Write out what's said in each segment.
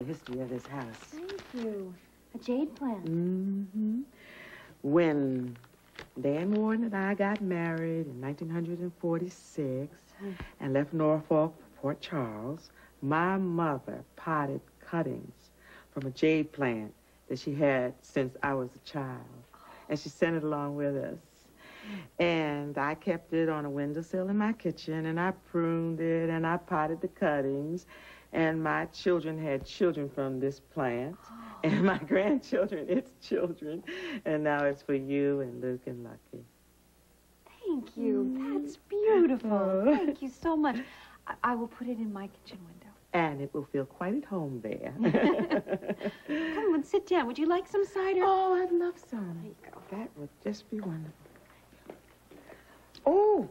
history of this house. Thank you. A jade plant. Mm-hmm. When Dan Warren and I got married in 1946 and left Norfolk for Port Charles, my mother potted cuttings from a jade plant that she had since I was a child. And she sent it along with us. And I kept it on a windowsill in my kitchen, and I pruned it, and I potted the cuttings. And my children had children from this plant, and my grandchildren, its children. And now it's for you and Luke and Lucky. Thank you. That's beautiful. Thank you so much. I will put it in my kitchen window. And it will feel quite at home there. Come on, sit down. Would you like some cider? Oh, I'd love some. There you go. That would just be wonderful. Oh,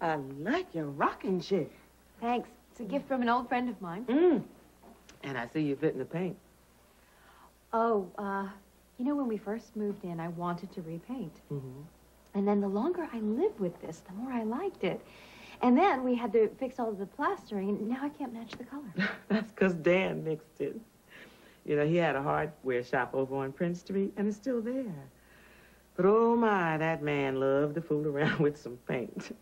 I like your rocking chair. Thanks. It's a gift from an old friend of mine. And I see you fitting the paint. Oh, you know, when we first moved in, I wanted to repaint. Mm-hmm. And then the longer I lived with this, the more I liked it. And then we had to fix all of the plastering, and now I can't match the color. That's because Dan mixed it. You know, he had a hardware shop over on Prince Street, and it's still there. But oh my, that man loved to fool around with some paint.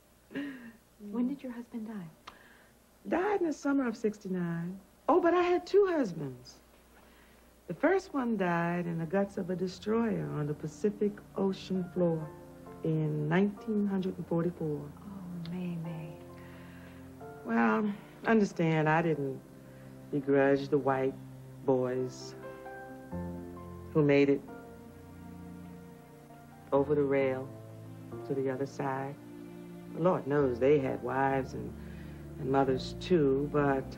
When did your husband die? Died in the summer of '69. Oh, but I had two husbands. The first one died in the guts of a destroyer on the Pacific Ocean floor in 1944. Oh, May. Well, understand, I didn't begrudge the white boys who made it over the rail to the other side. Lord knows they had wives and mothers too, but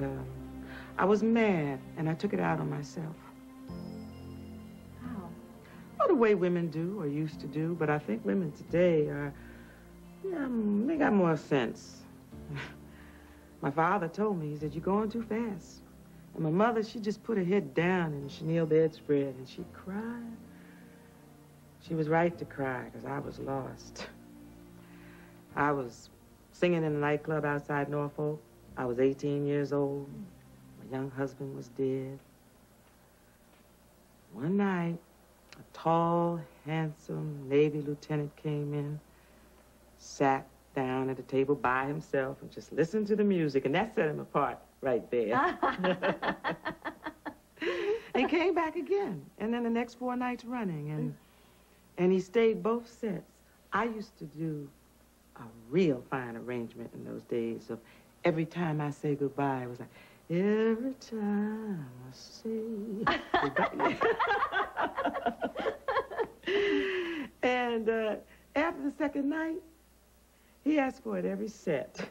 I was mad and I took it out on myself. How? Well, the way women do or used to do, but I think women today are, they got more sense. My father told me, he said, you're going too fast. And my mother, she just put her head down in the chenille bedspread and she cried. She was right to cry because I was lost. I was singing in a nightclub outside Norfolk. I was 18 years old. My young husband was dead. One night, a tall, handsome Navy lieutenant came in, sat down at a table by himself and just listened to the music, and that set him apart right there. He came back again, and then the next 4 nights running, and he stayed both sets. I used to do a real fine arrangement in those days of every time I say goodbye, it was like, every time I say goodbye. And after the second night, he asked for it every set.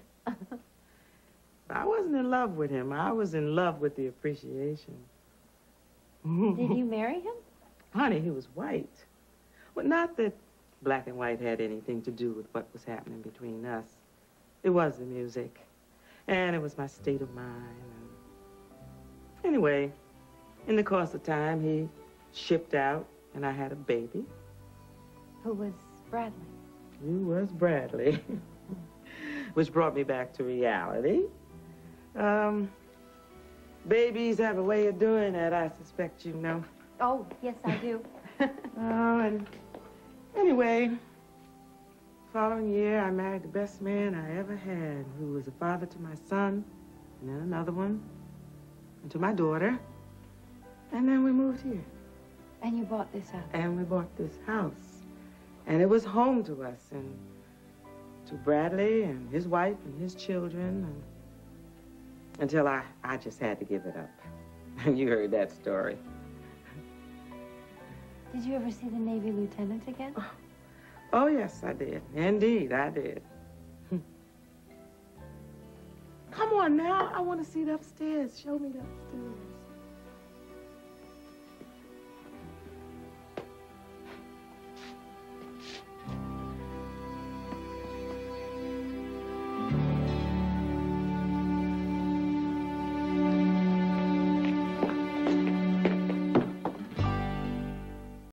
I wasn't in love with him. I was in love with the appreciation. Did you marry him? Honey, he was white. Well, not that black and white had anything to do with what was happening between us. It was the music. And it was my state of mind. And anyway, in the course of time, he shipped out, and I had a baby. Who was Bradley? Who was Bradley? Which brought me back to reality. Babies have a way of doing that, I suspect you know. Oh, yes, I do. And anyway, following year, I married the best man I ever had, who was a father to my son, and then another one, and to my daughter. And then we moved here. And you bought this house? And we bought this house. And it was home to us, and to Bradley and his wife and his children, and until I just had to give it up. And you heard that story. Did you ever see the Navy lieutenant again? Oh, yes, I did. Indeed, I did. Come on now. I want to see it upstairs. Show me the upstairs.